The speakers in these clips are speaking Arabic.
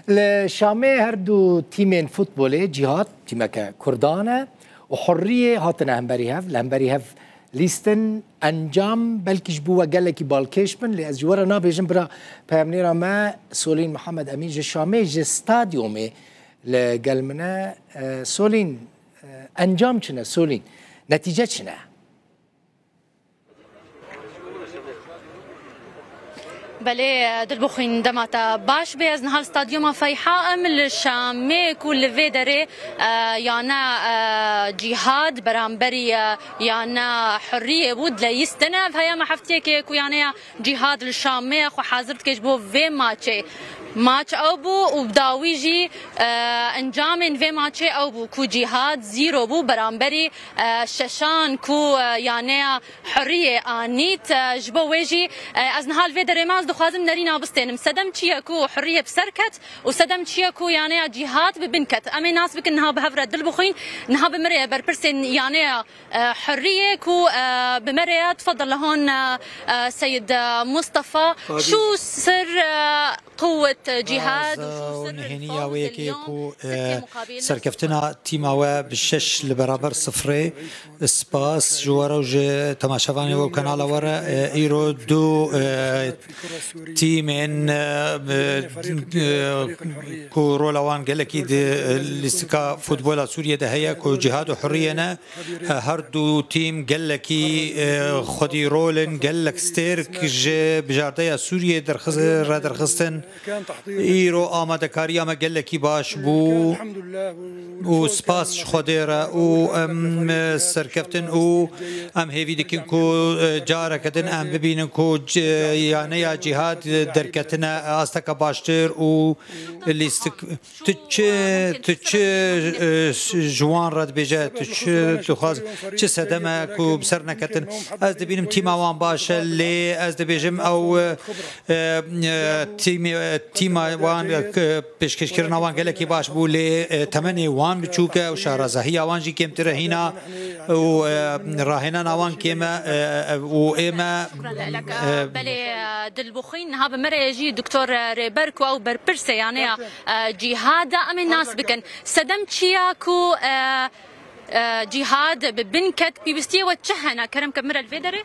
الشامي هردو تيمين فوتبولي جهات تيمك كردانة وحرية هاتنا همبري هف لیستن انجام بلکیش بوا گلکی بالکش بن لی از جوارا نابیجم برا پیامنیرا ما سولین محمد امین جشامی جستادیومه لگل منا سولین انجام چنه سولین نتیجه چنه بله دلبخين دماتا باش بيز نهار ستاديوم فيحاء من الشامي كل فيدري يانا جهاد برامبري يانا حريه بود ليستنا فهي ما حفتيك كو يعني جهاد الشامي خو حاضرت كيجبو في ماتش او بو وبداويجي انجام في ماتش او بو كو جهاد زيرو بو برامبري ششان كو يعني حريه انيت جبو ويجي از نهال فيدري ماز دخوازم نرينا بستين سدم تشيكو حريه بسركت وسدم تشيكو يعني جهاد ببنكت امي ناس بك انها بهفره دلبخين انها بمريه بربرسن يعني حريه كو بمريه تفضل لهون سيد مصطفى شو سر قوة جهاد وشو سر الفوز اليوم سركفتنا تيماوا بالشش لبرابر صفري سباس جوارا وجه تماشافاني وكان ورا ايرو دو تيمين كو رولوان قال لك لسكا فوتبولا سوريا ده هي كو جهاد وحرينا هردو تيم قال لك خدي رولن قال لك ستيرك بجارديا سوريا درخستن ایرو آماده کاری اما گله کی باش بو و سپاس خودره و سرکفتن و ام هیوی دکن کو جاره کدن ام ببینن کو یعنی یا جهاد درکتنه آستک باشتر و لیست تچه جوان رد بجه تچه خواست چه سدمه کو بسر نکتن از دبینم تیم آوان باشه لی از دبیجم او تیم وان پیشکشکران وان گله کی باش بوله تمنی وان بچوکه و شهرزاهی وان جی کم ترهینا و راهنا وان کم و اما بله دلبخين ها بمره يجي دكتور ريبركو او بربرسه يعني جهاد ام الناس بكن سدم تشياكو جهاد ببنكت بيبستي وتشهنا كرم كمره الفيدري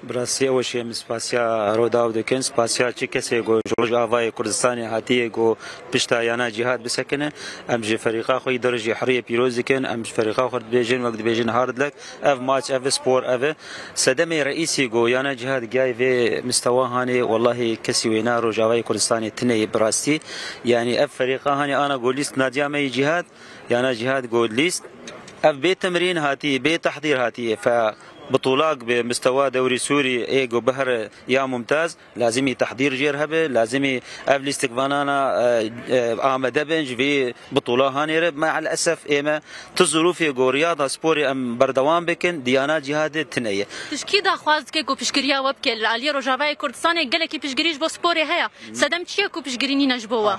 براسي اول شيء سباسيا رودا ودكن سباسيا تشي كسي جو جورج افاي كردستاني هاتي جو بشتا يانا جهاد بسكنه ام جي فريقا خو درجه حريه بيروز كان ام فريقا خو بيجن وقت بيجن هارد لك اف ماتش اف سبور اف سدمي رئيسي جو يانا جهاد جاي في مستوى هاني والله كسي وينا روجاوي كردستاني تني براستي يعني اف فريقا هاني انا جو ليست نادي مي جهاد يانا جهاد جو ليست اف بيت تمرين هاتي بيت تحضير هاتي ف بطولات بمستوى دوري سوري ايجو بهر يا ممتاز لازم تحضير جيرهبه لازم قبل استقبالنا آمده بنج في بطولة هاني مع الاسف ايما تظروفي جو رياضه سبوري ام بردوام بكن ديانا جهاد تنيه تشكيدا خواز كيكو بشكريا وبكل علي روجافاي كردستاني قال لك بشكريش بو سبوري هيا سدمت شيكو بشكريني نجبوا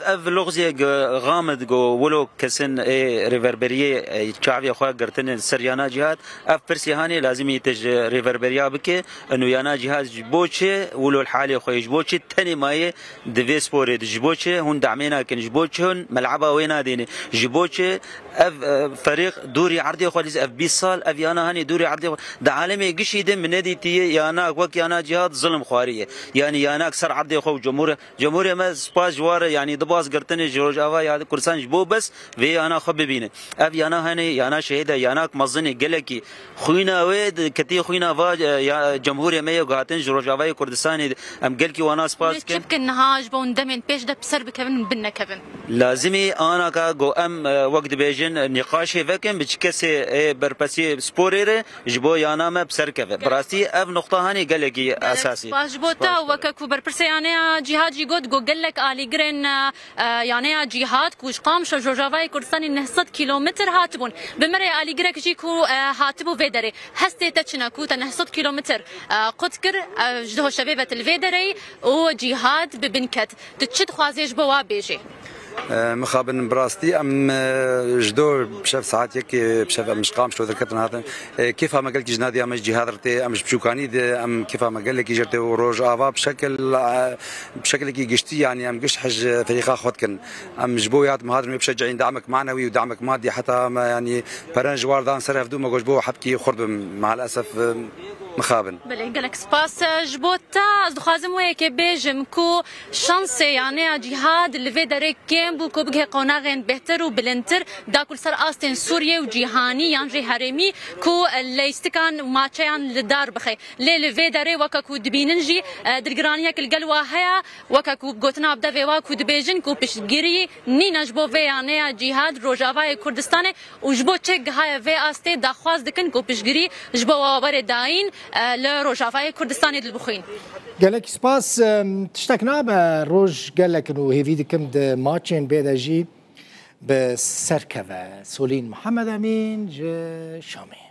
اف لغزي غامض جو ولو كسن ريفربريه شعبي اخويا قرتن سريانا جهاد اف برسي لازم يتج ريفربريا بك انه يانا جهاز جبوتشي ولو الحالي خوي جبوتشي تاني ماي ديفي سبوري جبوتشي هون دعمينا كن جبوتشي هون ملعبها وين ديني جبوتشي فريق دوري عرضي خو اف 20 سال اف يانا هاني دوري عرضي ده عالمي قش يدم من نادي تي يانا وك يانا جهاد ظلم خواريه يعني يانا اكثر عرضي خو جمهور ما سباس جوار يعني دباس قرتني جورج افا يا كرسان جبو بس في انا خببينه اف يانا هاني يانا شهيده يانا مزني قلكي خوينا ويد كتي خوينا فا جمهوريه ميو قاتن جروجافاي كردستاني ام قلكي وانا سباس كن نهاج بون دمن بيش ده بسر بكفن بنا كفن لازمي انا كا جو ام وقت بيجن نقاش فكن بتشكسي بربسي سبوريره جبو يانا ما بسر كفن براسي اف نقطه هاني قلكي اساسي باجبوتا وككو بربسي يعني جهاد جيغود جو قلك الي جرين يعني جهاد كوش قام جروجافاي كردستاني نهصد كيلومتر هاتبون بمري الي جرك جيكو هاتبو فيدري هستي تشنا كوتا نهصد كيلومتر قدكر جدو شبيبه الفيدري وجهاد ببنكت تتشد خوازيج بوا بيجي مخابن براستي ام جدور بشاف ساعات هيك بشاف مش قام شو ذكرتنا هذا كيف ما قال كي جنادي ام جهاد رتي ام بشوكاني ام كيف ما قال لك جرتي وروج افا بشكل كي قشتي يعني ام قشت حج فريق اخوتكن ام جبويات مهاجم مشجعين دعمك معنوي ودعمك مادي حتى ما يعني برنج واردان صرف دوما جبو حبكي خرب مع الاسف مخابن بله قالك سباس جبوتا از دخوازم ويك بيجم كو شانس يعني جهاد اللي في دارك كيم بو كو بغي قناغن بهتر وبلنتر دا كل سر استن سوريا وجهاني يعني هرمي كو اللي استكان ماتشان للدار بخي لي في داري وكاكو دبيننجي دلغرانيا كل قلوا هيا وكاكو غوتنا بدا في واكو دبيجن كو بشغيري نينا جبو في يعني جهاد روجافا كردستان وجبو تشيك هاي في استي دا خواز دكن كو بشغيري جبو برداين لروجافا كردستان البخين قالك سباس تشتكنا بروج قال لك انه هي فيديكم د ماتشين بيدا جي بسركبه سولين محمد امين شامي